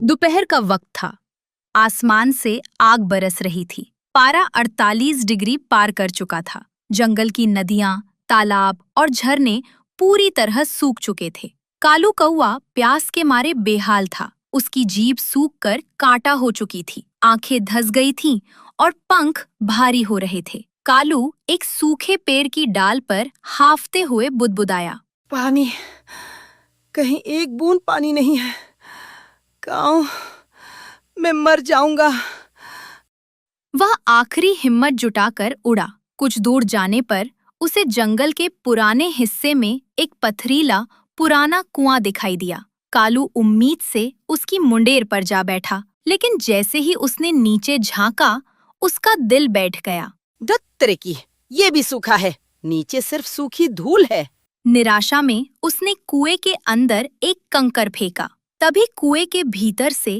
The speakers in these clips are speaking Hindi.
दोपहर का वक्त था। आसमान से आग बरस रही थी। पारा 48 डिग्री पार कर चुका था। जंगल की नदियां, तालाब और झरने पूरी तरह सूख चुके थे। कालू कौआ प्यास के मारे बेहाल था। उसकी जीभ सूखकर कांटा हो चुकी थी, आंखें धंस गई थीं और पंख भारी हो रहे थे। कालू एक सूखे पेड़ की डाल पर हांफते हुए बुदबुदाया। पानी, कहीं एक बूंद पानी नहीं है। गाँव, मैं मर जाऊंगा। वह आखिरी हिम्मत जुटाकर उड़ा। कुछ दूर जाने पर उसे जंगल के पुराने हिस्से में एक पथरीला पुराना कुआं दिखाई दिया। कालू उम्मीद से उसकी मुंडेर पर जा बैठा, लेकिन जैसे ही उसने नीचे झांका, उसका दिल बैठ गया। दत्तरे की, ये भी सूखा है। नीचे सिर्फ सूखी धूल है। निराशा में उसने कुएं के अंदर एक कंकर फेंका। तभी कुएं के भीतर से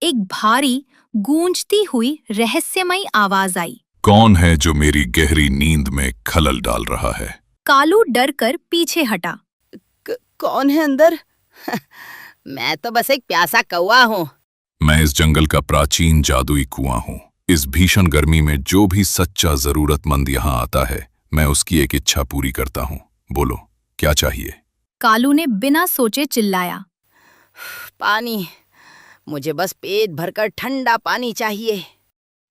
एक भारी, गूंजती हुई रहस्यमयी आवाज आई। कौन है जो मेरी गहरी नींद में खलल डाल रहा है? कालू डर कर पीछे हटा। कौन है अंदर? मैं तो बस एक प्यासा कौवा हूँ। मैं इस जंगल का प्राचीन जादुई कुआं हूँ। इस भीषण गर्मी में जो भी सच्चा जरूरतमंद यहाँ आता है, मैं उसकी एक इच्छा पूरी करता हूँ। बोलो, क्या चाहिए? कालू ने बिना सोचे चिल्लाया। पानी, मुझे बस पेट भरकर ठंडा पानी चाहिए।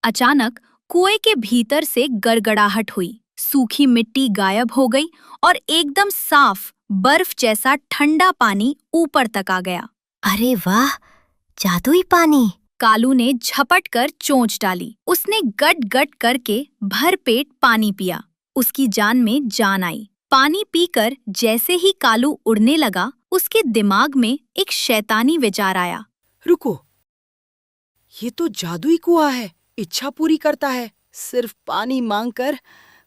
अचानक कुएं के भीतर से गड़गड़ाहट हुई। सूखी मिट्टी गायब हो गई और एकदम साफ बर्फ जैसा ठंडा पानी ऊपर तक आ गया। अरे वाह, जादुई पानी! कालू ने झपट कर चोंच डाली। उसने गट गट करके भर पेट पानी पिया। उसकी जान में जान आई। पानी पीकर जैसे ही कालू उड़ने लगा, उसके दिमाग में एक शैतानी विचार आया। रुको, ये तो जादुई कुआं है। इच्छा पूरी करता है। सिर्फ पानी मांगकर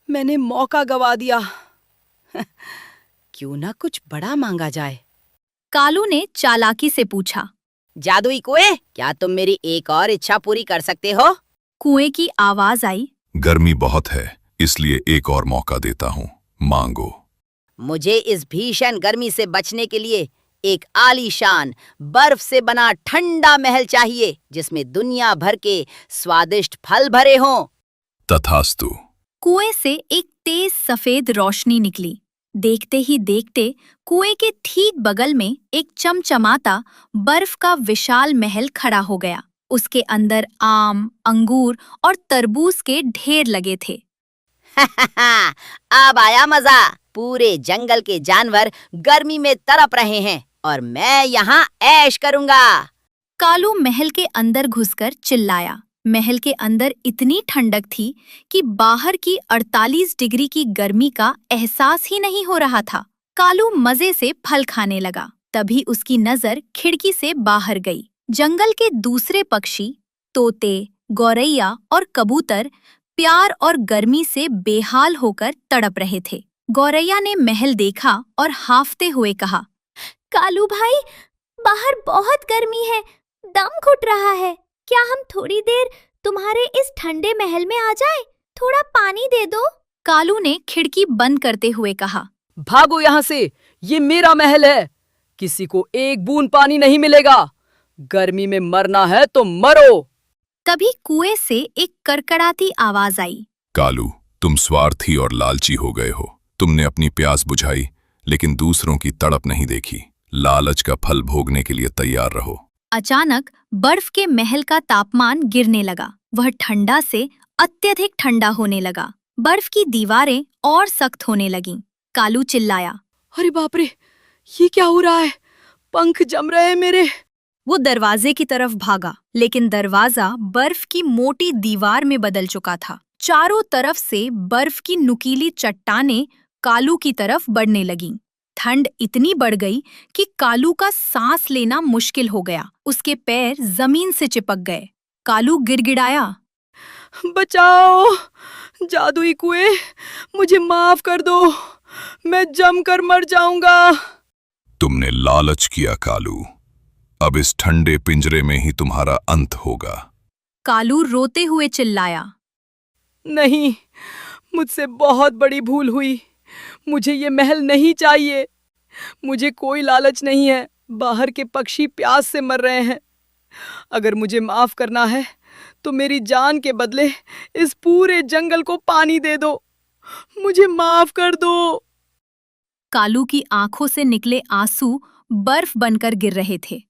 मैंने मौका गवा दिया। क्यों ना कुछ बड़ा मांगा जाए। कालू ने चालाकी से पूछा। जादुई कुएं, क्या तुम मेरी एक और इच्छा पूरी कर सकते हो? कुएं की आवाज आई। गर्मी बहुत है, इसलिए एक और मौका देता हूँ। मांगो। मुझे इस भीषण गर्मी से बचने के लिए एक आलीशान बर्फ से बना ठंडा महल चाहिए, जिसमें दुनिया भर के स्वादिष्ट फल भरे हों। तथास्तु। कुएं से एक तेज सफेद रोशनी निकली। देखते ही देखते कुएं के ठीक बगल में एक चमचमाता बर्फ का विशाल महल खड़ा हो गया। उसके अंदर आम, अंगूर और तरबूज के ढेर लगे थे। अब आया मजा। पूरे जंगल के जानवर गर्मी में तड़प रहे हैं और मैं यहाँ ऐश करूंगा। कालू महल के अंदर घुसकर चिल्लाया। महल के अंदर इतनी ठंडक थी कि बाहर की 48 डिग्री की गर्मी का एहसास ही नहीं हो रहा था। कालू मजे से फल खाने लगा। तभी उसकी नजर खिड़की से बाहर गई। जंगल के दूसरे पक्षी, तोते, गौरैया और कबूतर प्यार और गर्मी से बेहाल होकर तड़प रहे थे। गौरैया ने महल देखा और हांफते हुए कहा, कालू भाई, बाहर बहुत गर्मी है, दम घुट रहा है। क्या हम थोड़ी देर तुम्हारे इस ठंडे महल में आ जाएं? थोड़ा पानी दे दो। कालू ने खिड़की बंद करते हुए कहा, भागो यहाँ से, ये मेरा महल है। किसी को एक बूंद पानी नहीं मिलेगा। गर्मी में मरना है तो मरो। तभी कुएं से एक कड़कड़ाती आवाज आई। कालू, तुम स्वार्थी और लालची हो गए हो। तुमने अपनी प्यास बुझाई, लेकिन दूसरों की तड़प नहीं देखी। लालच का फल भोगने के लिए तैयार रहो। अचानक बर्फ के महल का तापमान गिरने लगा। वह ठंडा से अत्यधिक ठंडा होने लगा। बर्फ की दीवारें और सख्त होने लगीं। कालू चिल्लाया, अरे बाप रे, ये क्या हो रहा है? पंख जम रहे हैं मेरे। वो दरवाजे की तरफ भागा, लेकिन दरवाजा बर्फ की मोटी दीवार में बदल चुका था। चारों तरफ से बर्फ की नुकीली चट्टानें कालू की तरफ बढ़ने लगीं। ठंड इतनी बढ़ गई कि कालू का सांस लेना मुश्किल हो गया। उसके पैर जमीन से चिपक गए। कालू गिड़गिड़ाया, बचाओ, जादुई कुएं, मुझे माफ कर दो। मैं जमकर मर जाऊंगा। तुमने लालच किया कालू। अब इस ठंडे पिंजरे में ही तुम्हारा अंत होगा। कालू रोते हुए चिल्लाया, नहीं, मुझसे बहुत बड़ी भूल हुई। मुझे ये महल नहीं चाहिए। मुझे कोई लालच नहीं है। बाहर के पक्षी प्यास से मर रहे हैं। अगर मुझे माफ करना है तो मेरी जान के बदले इस पूरे जंगल को पानी दे दो। मुझे माफ कर दो। कालू की आंखों से निकले आंसू बर्फ बनकर गिर रहे थे।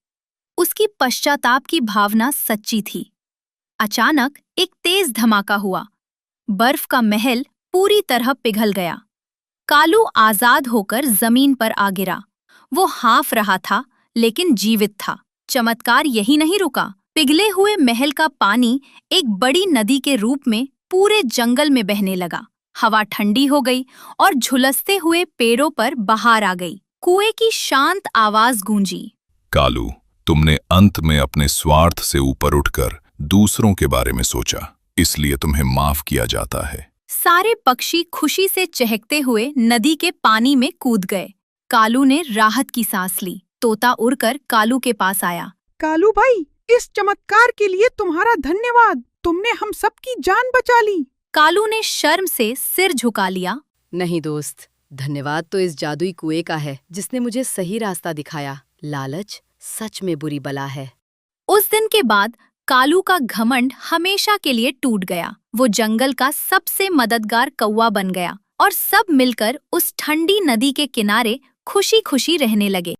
उसकी पश्चाताप की भावना सच्ची थी। अचानक एक तेज धमाका हुआ। बर्फ का महल पूरी तरह पिघल गया। कालू आजाद होकर जमीन पर आ गिरा। वो हाँफ रहा था लेकिन जीवित था। चमत्कार यही नहीं रुका। पिघले हुए महल का पानी एक बड़ी नदी के रूप में पूरे जंगल में बहने लगा। हवा ठंडी हो गई और झुलसते हुए पेड़ों पर बहार आ गई। कुएं की शांत आवाज गूंजी। कालू, तुमने अंत में अपने स्वार्थ से ऊपर उठकर दूसरों के बारे में सोचा, इसलिए तुम्हें माफ किया जाता है। सारे पक्षी खुशी से चहकते हुए नदी के पानी में कूद गए। कालू ने राहत की सांस ली। तोता उड़कर कालू के पास आया। कालू भाई, इस चमत्कार के लिए तुम्हारा धन्यवाद। तुमने हम सबकी जान बचा ली। कालू ने शर्म से सिर झुका लिया। नहीं दोस्त, धन्यवाद तो इस जादुई कुएं का है जिसने मुझे सही रास्ता दिखाया। लालच सच में बुरी बला है। उस दिन के बाद कालू का घमंड हमेशा के लिए टूट गया। वो जंगल का सबसे मददगार कौवा बन गया और सब मिलकर उस ठंडी नदी के किनारे खुशी खुशी रहने लगे।